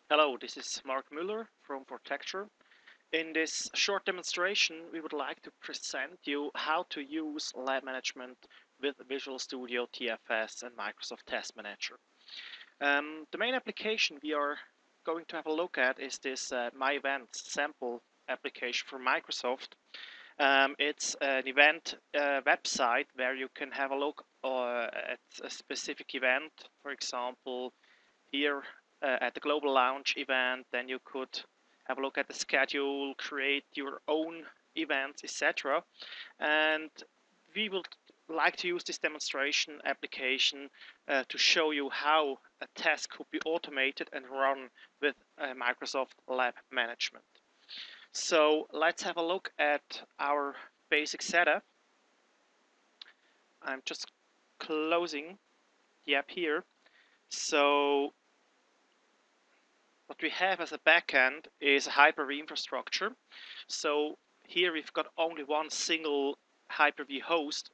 Hello, this is Mark Müller from Protecture. In this short demonstration, we would like to present you how to use lab management with Visual Studio TFS and Microsoft Test Manager. The main application we are going to have a look at is this My Events sample application for Microsoft. It's an event website where you can have a look at a specific event. For example, here at the Global Launch event, then you could have a look at the schedule, create your own events, etc. And we would like to use this demonstration application to show you how a test could be automated and run with Microsoft Lab Management. So let's have a look at our basic setup. I'm just closing the app here. So what we have as a backend is a Hyper-V infrastructure. So here we've got only one single Hyper-V host.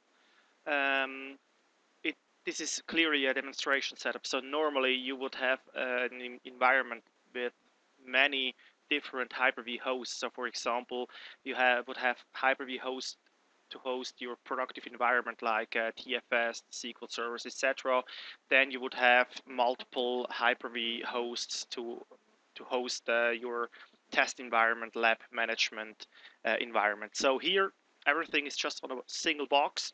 This is clearly a demonstration setup. So normally you would have an environment with many different Hyper-V hosts. So for example, you would have Hyper-V hosts to host your productive environment like TFS, SQL servers, etc. Then you would have multiple Hyper-V hosts to host your test environment, lab management environment. So here everything is just on a single box,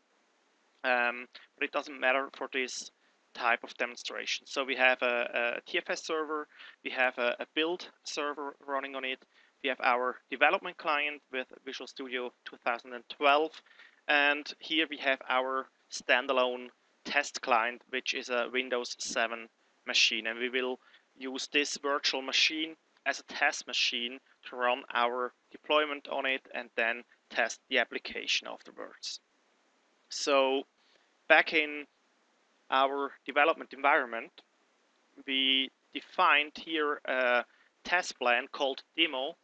but it doesn't matter for this type of demonstration. So we have a TFS server, we have a build server running on it, we have our development client with Visual Studio 2012, and here we have our standalone test client, which is a Windows 7 machine, and we will use this virtual machine as a test machine to run our deployment on it and then test the application afterwards. So back in our development environment, we defined here a test plan called demo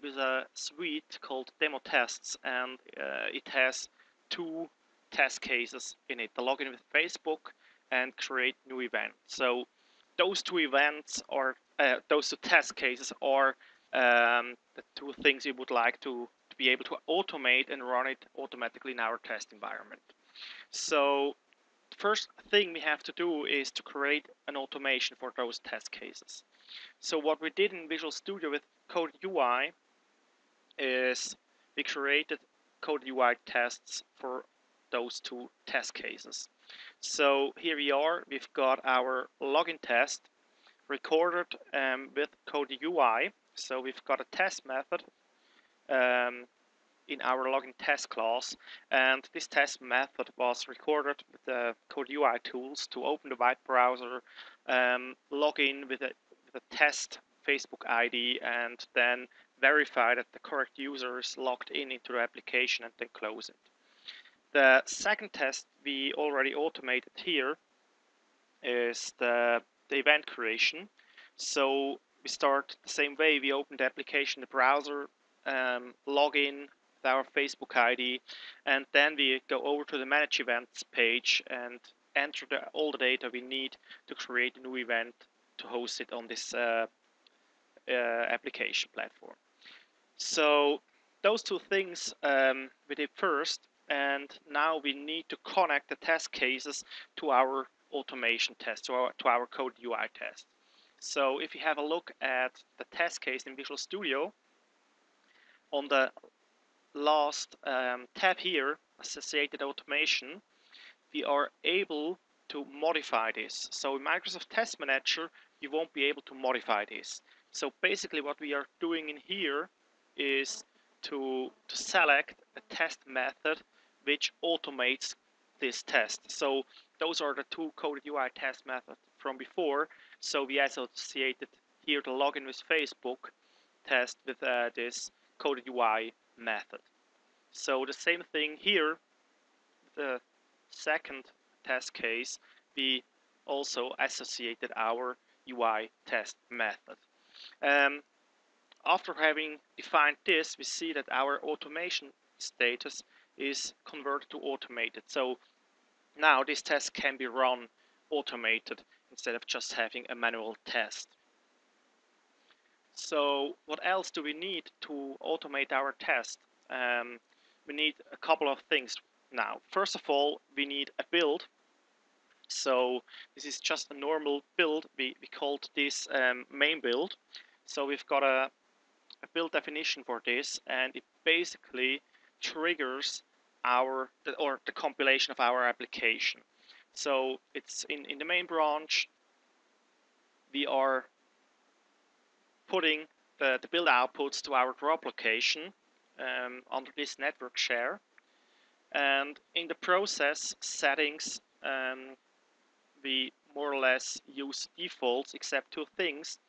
with a suite called demo tests, and it has two test cases in it: the login with Facebook and create new event. So those two events are those two test cases are the two things we would like to be able to automate and run it automatically in our test environment. So the first thing we have to do is to create an automation for those test cases. So what we did in Visual Studio with Code UI is we created Code UI tests for those two test cases. So here we are, we've got our login test recorded with Code UI. So we've got a test method in our login test class, and this test method was recorded with the Code UI tools to open the web browser, log in with a test Facebook ID, and then verify that the correct user is logged in into the application and then close it. The second test we already automated here is the event creation. So we start the same way. We open the application, the browser, log in with our Facebook ID, and then we go over to the Manage Events page and enter all the data we need to create a new event to host it on this application platform. So those two things we did first, and now we need to connect the test cases to our automation test, to our Code UI test. So if you have a look at the test case in Visual Studio, on the last tab here, Associated Automation, we are able to modify this. So in Microsoft Test Manager, you won't be able to modify this. So basically what we are doing in here is to select a test method which automates this test. So those are the two Code UI test methods from before. So we associated here the login with Facebook test with this Code UI method. So the same thing here, the second test case, we also associated our UI test method. After having defined this, we see that our automation status is converted to automated. So now this test can be run automated instead of just having a manual test. So what else do we need to automate our test? We need a couple of things now. First of all, we need a build. So this is just a normal build. We called this main build. So we've got a build definition for this, and it basically triggers the compilation of our application. So it's in the main branch. We are putting the build outputs to our drop location under this network share, and in the process settings we more or less use defaults except two things.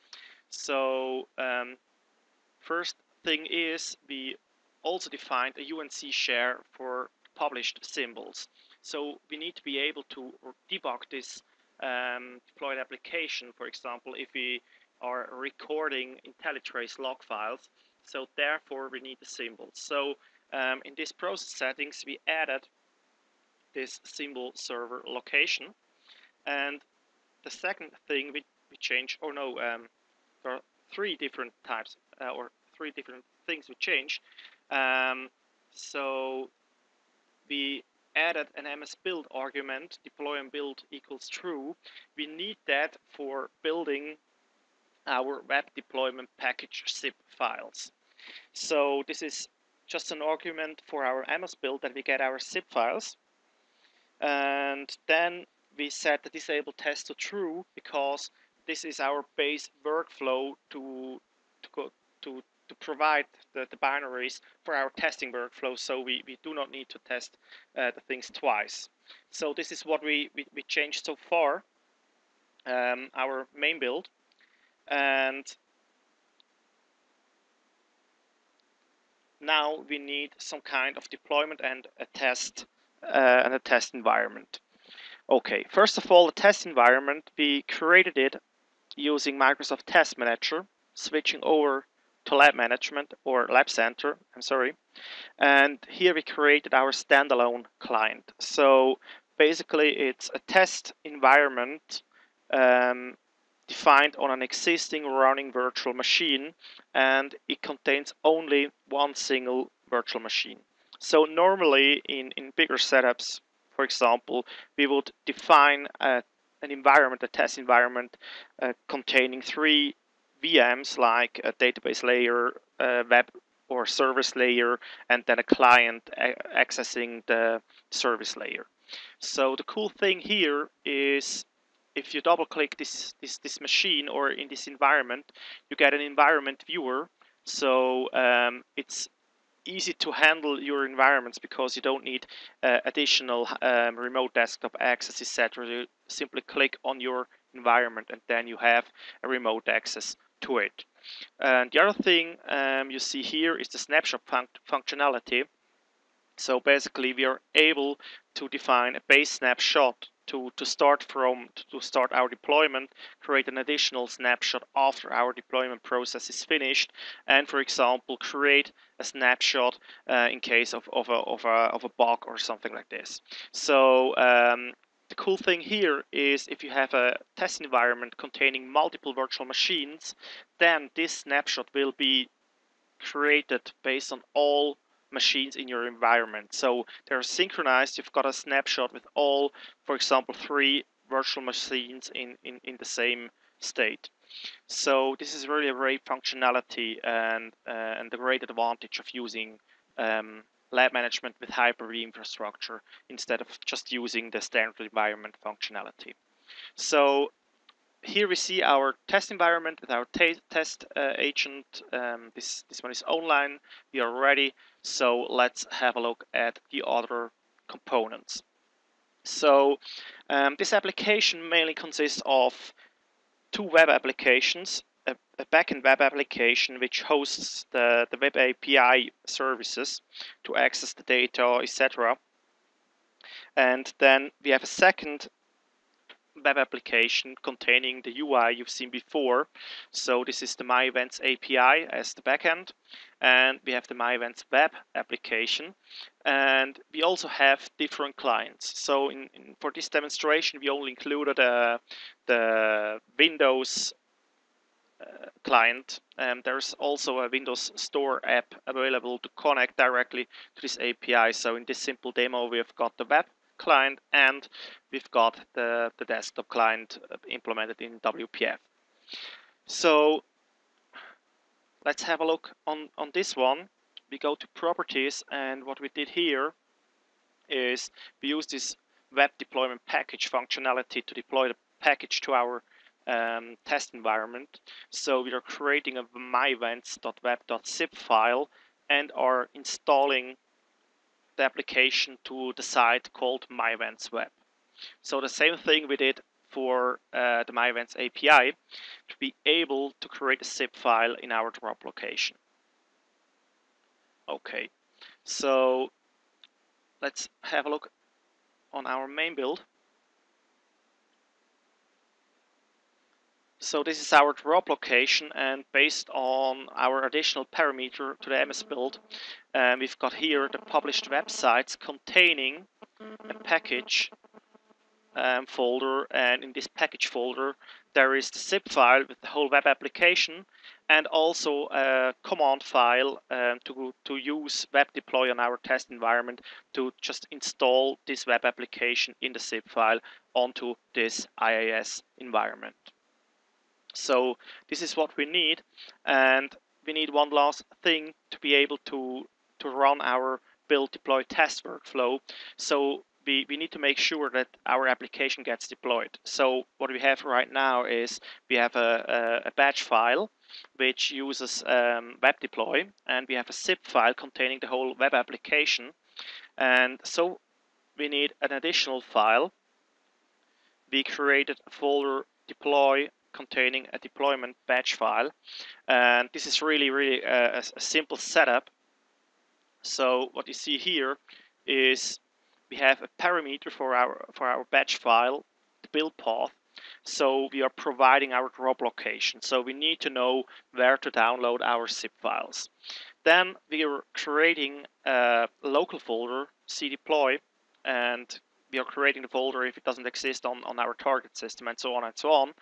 So first thing is we also defined a UNC share for published symbols. So we need to be able to debug this deployed application, for example, if we are recording IntelliTrace log files. So therefore we need the symbols. So in this process settings we added this symbol server location. And the second thing we changed, or no, there are three different types or three different things we changed. So we added an MS build argument, deploy and build equals true. We need that for building our web deployment package zip files. So this is just an argument for our MS build that we get our zip files. And then we set the disable test to true because this is our base workflow to provide the binaries for our testing workflow, so we do not need to test the things twice. So this is what we changed so far, our main build. And now we need some kind of deployment and a test environment. Okay, first of all, the test environment, we created it using Microsoft Test Manager, switching over to Lab Management or Lab Center, I'm sorry. And here we created our standalone client. So basically it's a test environment defined on an existing running virtual machine, and it contains only one single virtual machine. So normally in bigger setups, for example, we would define an environment, a test environment containing three VMs like a database layer, web or service layer, and then a client accessing the service layer. So the cool thing here is if you double click this machine or in this environment, you get an environment viewer. So it's easy to handle your environments because you don't need additional remote desktop access, etc. You simply click on your environment and then you have a remote access to it. And the other thing you see here is the snapshot functionality. So basically we are able to define a base snapshot to start our deployment, create an additional snapshot after our deployment process is finished, and for example create a snapshot in case of a bug or something like this. So the cool thing here is if you have a test environment containing multiple virtual machines, then this snapshot will be created based on all machines in your environment. So they're synchronized. You've got a snapshot with all, for example, three virtual machines in the same state. So this is really a great functionality and the great advantage of using lab management with Hyper-V infrastructure instead of just using the standard environment functionality. So here we see our test environment with our test agent. This one is online. We are ready. So let's have a look at the other components. So this application mainly consists of two web applications, a backend web application which hosts the web API services to access the data, etc. And then we have a second web application containing the UI you've seen before. So this is the My Events API as the backend, and we have the My Events web application, and we also have different clients. So for this demonstration we only included the Windows client. There's also a Windows Store app available to connect directly to this API. So in this simple demo, we've got the web client and we've got the desktop client implemented in WPF. So let's have a look on this one. We go to properties, and what we did here is we use this web deployment package functionality to deploy the package to our test environment. So we are creating a myevents.web.zip file and are installing the application to the site called myEventsWeb. So the same thing we did for the myEvents API to be able to create a zip file in our drop location. Okay, so let's have a look on our main build. So this is our drop location, and based on our additional parameter to the MS build, we've got here the published websites containing a package folder, and in this package folder there is the zip file with the whole web application and also a command file to use web deploy on our test environment to just install this web application in the zip file onto this IIS environment. So this is what we need, and we need one last thing to be able to run our build deploy test workflow. So we need to make sure that our application gets deployed. So what we have right now is we have a batch file which uses web deploy, and we have a zip file containing the whole web application, and so we need an additional file. We created a folder deploy containing a deployment batch file, and this is really a simple setup. So what you see here is we have a parameter for our batch file, the build path. So we are providing our drop location, so we need to know where to download our zip files. Then we are creating a local folder, cdeploy, and we are creating the folder if it doesn't exist on our target system, and so on and so on.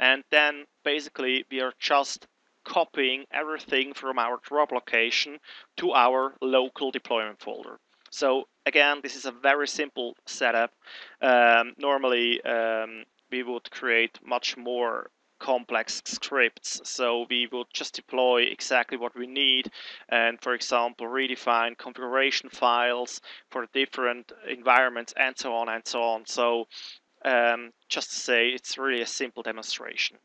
And then basically we are just copying everything from our drop location to our local deployment folder. So again, this is a very simple setup. Normally we would create much more complex scripts, so we will just deploy exactly what we need, and for example redefine configuration files for different environments and so on and so on. So just to say, it's really a simple demonstration.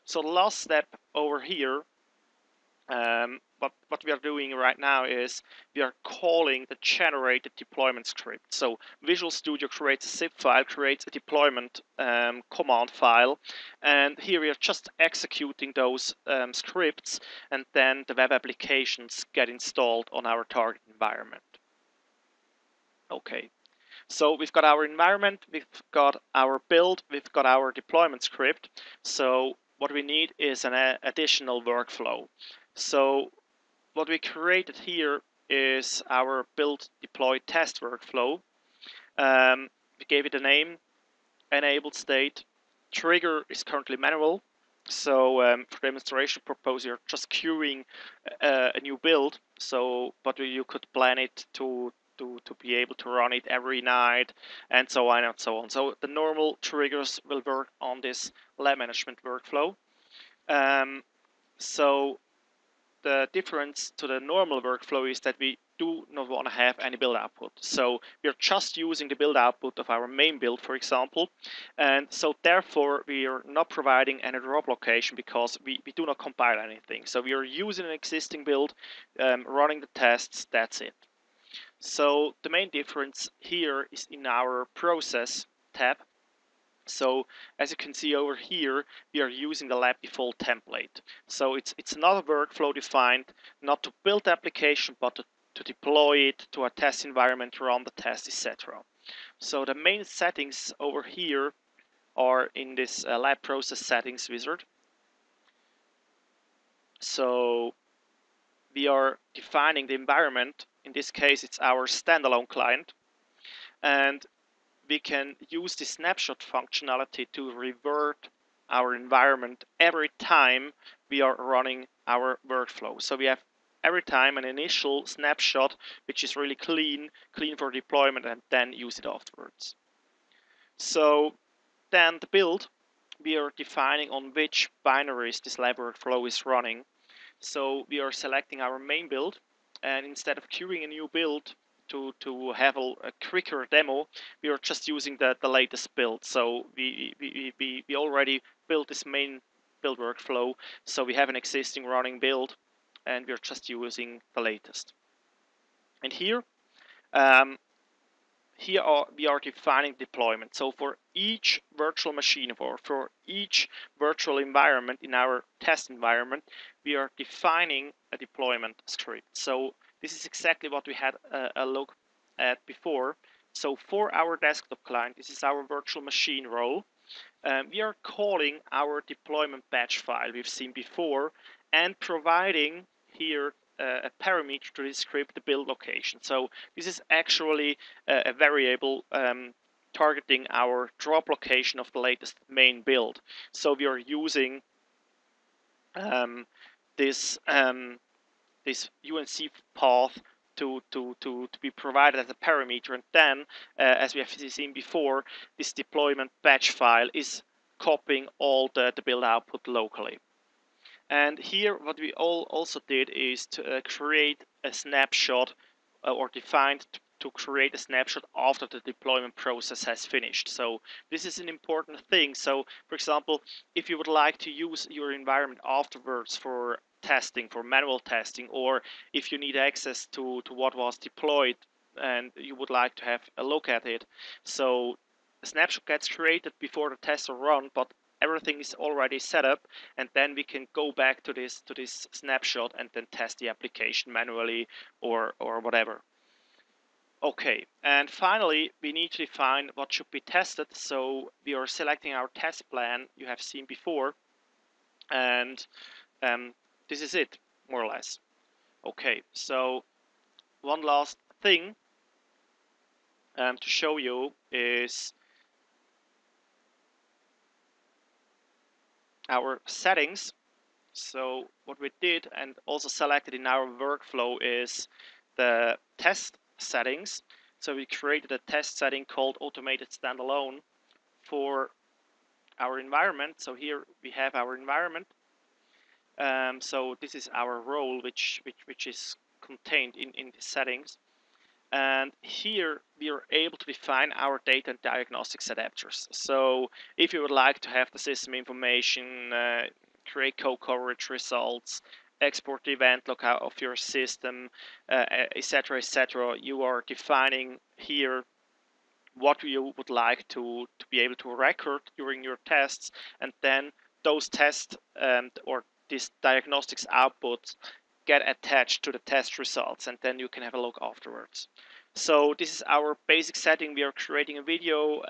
So the last step over here, what we are doing right now is we are calling the generated deployment script. So Visual Studio creates a zip file, creates a deployment command file, and here we are just executing those scripts, and then the web applications get installed on our target environment. Okay, so we've got our environment, we've got our build, we've got our deployment script. So what we need is an additional workflow. So what we created here is our build deploy test workflow. We gave it a name, enabled state. Trigger is currently manual, so for demonstration purpose you're just queuing a new build. So but you could plan it to be able to run it every night, and so on and so on. So the normal triggers will work on this lab management workflow. So the difference to the normal workflow is that we do not want to have any build output. So we are just using the build output of our main build, for example. And so therefore we are not providing any drop location because we do not compile anything. So we are using an existing build, running the tests, that's it. So the main difference here is in our process tab. So as you can see over here, we are using the lab default template. So it's not a workflow defined, not to build the application, but to deploy it to a test environment, run the test, etc. So the main settings over here are in this lab process settings wizard. So we are defining the environment. In this case, it's our standalone client, and we can use the snapshot functionality to revert our environment every time we are running our workflow. So we have every time an initial snapshot which is really clean for deployment, and then use it afterwards. So then the build, we are defining on which binaries this lab workflow is running. So we are selecting our main build, and instead of queuing a new build to have a quicker demo, we are just using the latest build. So we already built this main build workflow, so we have an existing running build, and we're just using the latest. And here, we are defining deployment. So for each virtual machine, or for each virtual environment in our test environment, we are defining a deployment script. So this is exactly what we had a look at before. So for our desktop client, this is our virtual machine role. We are calling our deployment batch file we've seen before, and providing here a parameter to describe the build location. So this is actually a variable targeting our drop location of the latest main build. So we are using this UNC path to be provided as a parameter, and then as we have seen before, this deployment batch file is copying all the build output locally. And here what we also did is to create a snapshot, or defined to create a snapshot after the deployment process has finished. So this is an important thing. So for example, if you would like to use your environment afterwards for testing, for manual testing, or if you need access to what was deployed and you would like to have a look at it, so a snapshot gets created before the tests are run, but everything is already set up, and then we can go back to this snapshot and then test the application manually or whatever. Okay, and finally we need to define what should be tested. So we are selecting our test plan you have seen before, and this is it, more or less. Okay, so one last thing to show you is our settings. So what we did and also selected in our workflow is the test settings. So we created a test setting called automated standalone for our environment. So here we have our environment. So this is our role which is contained in the settings. And here we are able to define our data and diagnostics adapters. So if you would like to have the system information, create code coverage results, export the event log out of your system, etc., you are defining here what you would like to be able to record during your tests, and then those tests or these diagnostics outputs get attached to the test results, and then you can have a look afterwards. So this is our basic setting. We are creating a video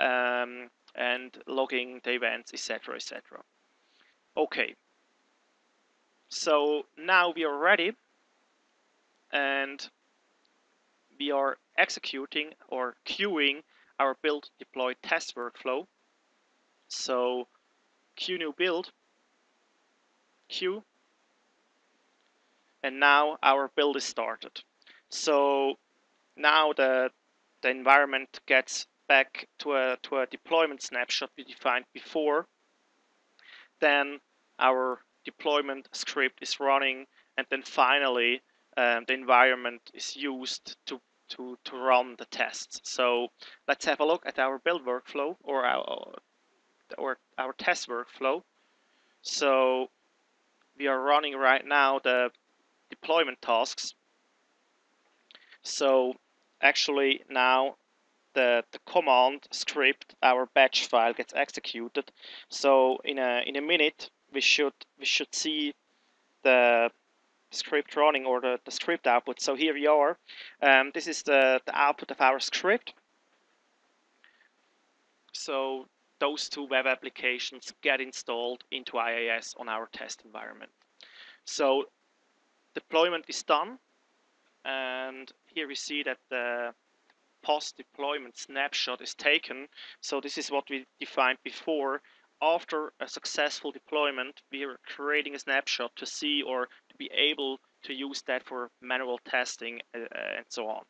and logging the events, etc., Okay, so now we are ready, and we are executing or queuing our build deploy test workflow. So queue new build, queue, and now our build is started. So now the environment gets back to a deployment snapshot we defined before. Then our deployment script is running, and then finally the environment is used to run the tests. So let's have a look at our build workflow, or our test workflow. So we are running right now the deployment tasks. So actually now the command script, our batch file, gets executed. So in a minute we should see the script running, or the script output. So here we are. This is the output of our script. So those two web applications get installed into IIS on our test environment. So deployment is done, and here we see that the post-deployment snapshot is taken. So this is what we defined before. after a successful deployment, we are creating a snapshot to see or to be able to use that for manual testing and so on.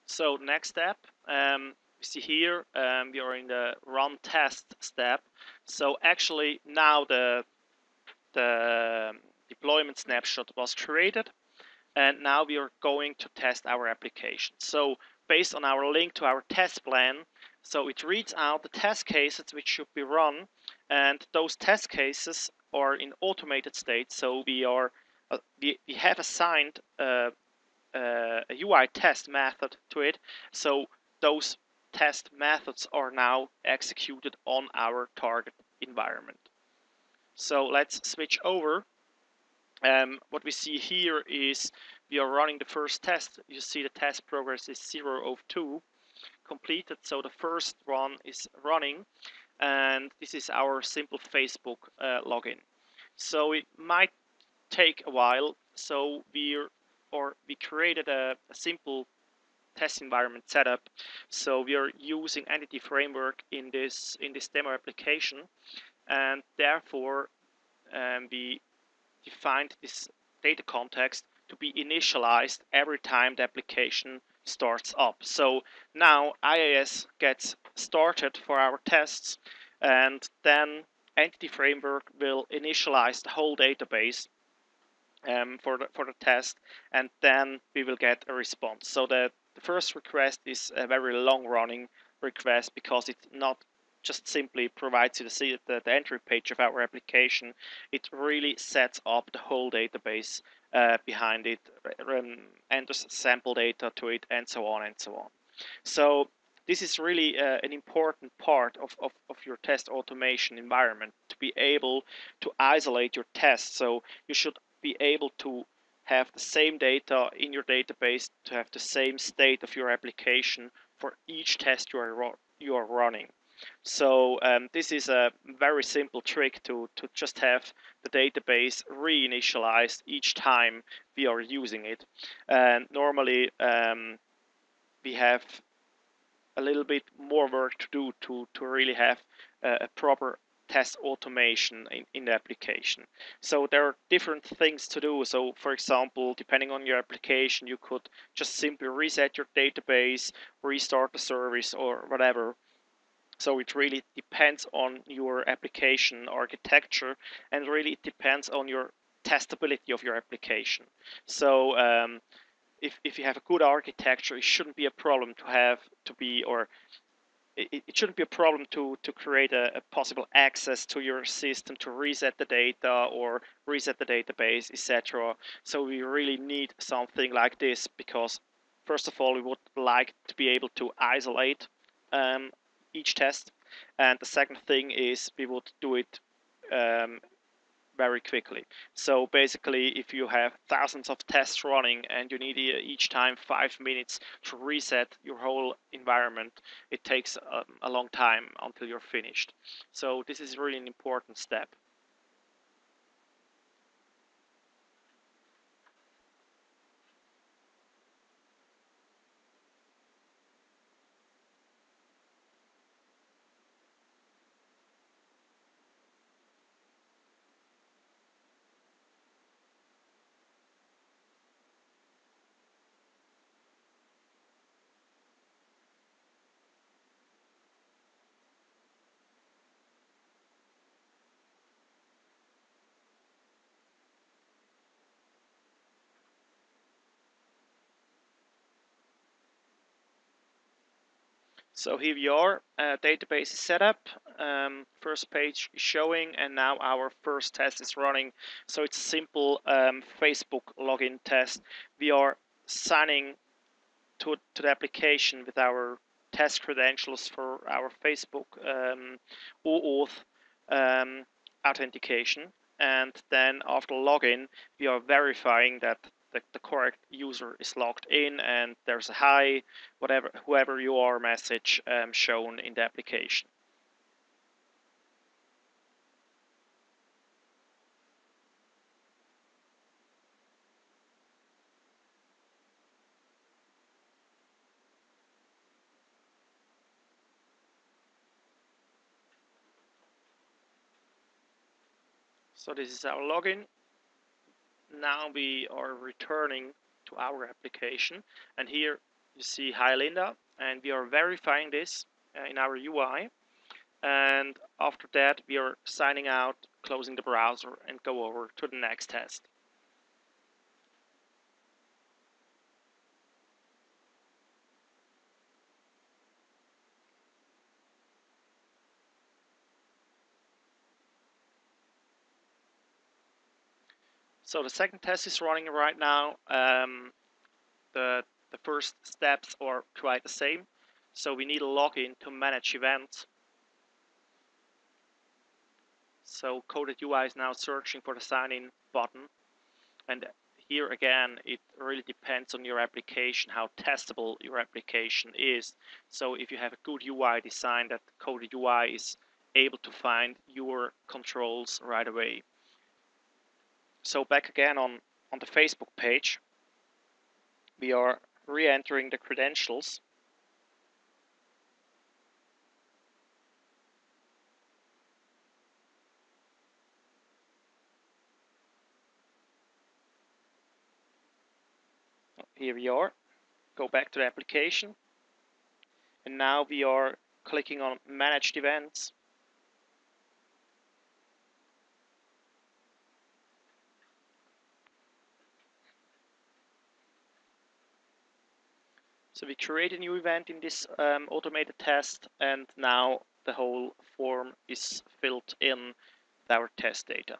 So next step, we see here we are in the run test step. So actually now the deployment snapshot was created, and now we are going to test our application. So based on our link to our test plan, so it reads out the test cases which should be run, and those test cases are in automated state. So we have assigned a UI test method to it. So those test methods are now executed on our target environment. So let's switch over. What we see here is we are running the first test. You see the test progress is 0 of 2 completed. So the first one is running, and this is our simple Facebook login. So it might take a while. So we created a simple test environment setup. So we are using Entity Framework in this demo application, and therefore we defined this data context to be initialized every time the application starts up. So now IIS gets started for our tests, and then Entity Framework will initialize the whole database for the test, and then we will get a response. So the first request is a very long running request because it not just simply provides you the entry page of our application. It really sets up the whole database behind it, enters sample data to it, and so on and so on. So this is really an important part of your test automation environment, to be able to isolate your tests. So you should be able to have the same data in your database, to have the same state of your application for each test you are running. So this is a very simple trick to just have the database reinitialized each time we are using it. And normally we have a little bit more work to do to really have a proper test automation in the application. So there are different things to do. So for example, depending on your application, you could just simply reset your database, restart the service, or whatever. So it really depends on your application architecture, and really it depends on your testability of your application. So if you have a good architecture, it shouldn't be a problem to have to be, or it shouldn't be a problem to create a possible access to your system to reset the data or reset the database, etc. So we really need something like this, because first of all, we would like to be able to isolate each test, and the second thing is we would do it very quickly. So basically, if you have thousands of tests running and you need each time 5 minutes to reset your whole environment, it takes a long time until you're finished. So this is really an important step. So here we are, database is set up, first page is showing, and now our first test is running. So it's a simple Facebook login test. We are signing to the application with our test credentials for our Facebook OAuth authentication, and then after login we are verifying that the correct user is logged in and there's a hi whoever you are message shown in the application. So this is our login. Now we are returning to our application, and here you see hi Linda, and we are verifying this in our UI, and after that we are signing out, closing the browser, and go over to the next test. So the second test is running right now. The first steps are quite the same. So we need a login to manage events. So Coded UI is now searching for the sign in button, and here again it really depends on your application, how testable your application is. So if you have a good UI design, that Coded UI is able to find your controls right away. So back again on the Facebook page, we are re-entering the credentials. Here we are. Go back to the application, and now we are clicking on Managed Events. So we create a new event in this automated test, and now the whole form is filled in with our test data.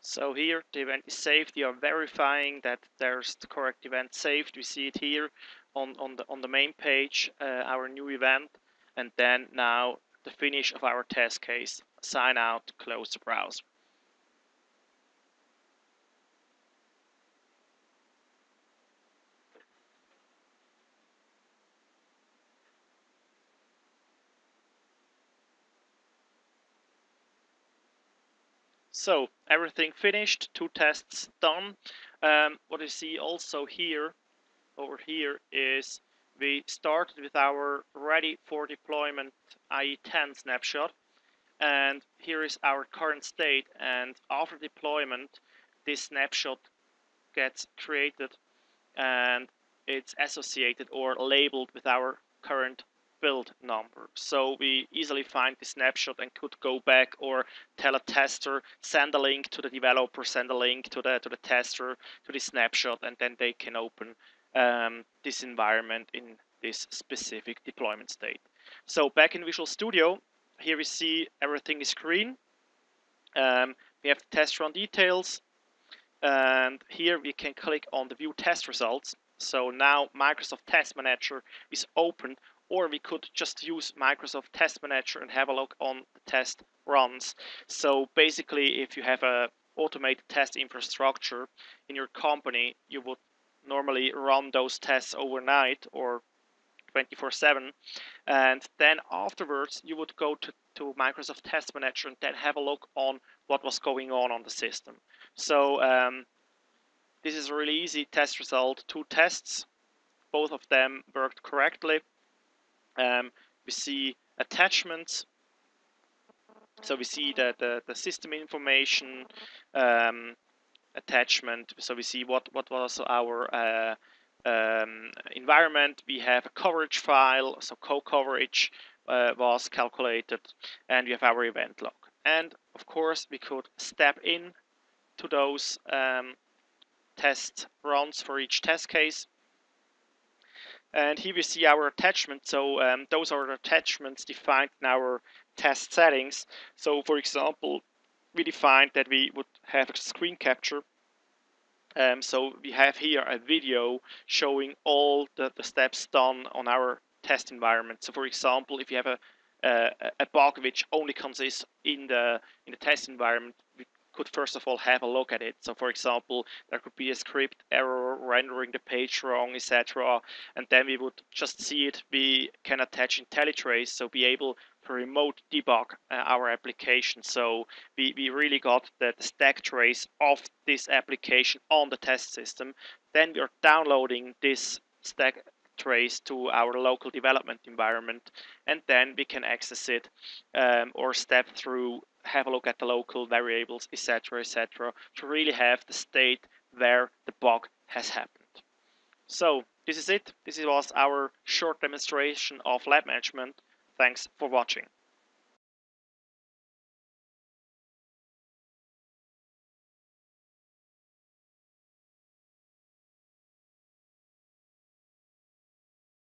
So here the event is saved. We are verifying that there's the correct event saved. We see it here on the main page, our new event, and then now the finish of our test case. Sign out, close the browser. So everything finished, 2 tests done. What you see also here, over here, is we started with our ready for deployment IE10 snapshot, and here is our current state, and after deployment this snapshot gets created and it's associated or labeled with our current build number. So we easily find the snapshot and could go back or tell a tester, send a link to the developer, send a link to the tester to the snapshot, and then they can open this environment in this specific deployment state. So back in Visual Studio, here we see everything is green. We have the test run details, and here we can click on the view test results. So now Microsoft Test Manager is open, or we could just use Microsoft Test Manager and have a look on the test runs. So basically, if you have a automated test infrastructure in your company, you would normally run those tests overnight or 24/7. And then afterwards, you would go to Microsoft Test Manager and then have a look on what was going on the system. So this is a really easy test result. 2 tests, both of them worked correctly. We see attachments. So we see that the system information attachment. So we see what was our environment. We have a coverage file, so co-coverage was calculated, and we have our event log. And of course, we could step in to those test runs for each test case. And here we see our attachments. So those are the attachments defined in our test settings. So for example, we defined that we would have a screen capture. So we have here a video showing all the steps done on our test environment. So for example, if you have a bug which only consists in the test environment, we could first of all have a look at it. So for example, there could be a script error rendering the page wrong, etc. And then we would just see it. We can attach IntelliTrace, so be able to remote debug our application. So we really got the stack trace of this application on the test system. Then we are downloading this stack trace to our local development environment, and then we can access it or step through, have a look at the local variables, etc., etc., to really have the state where the bug has happened. So this is it. This was our short demonstration of lab management. Thanks for watching.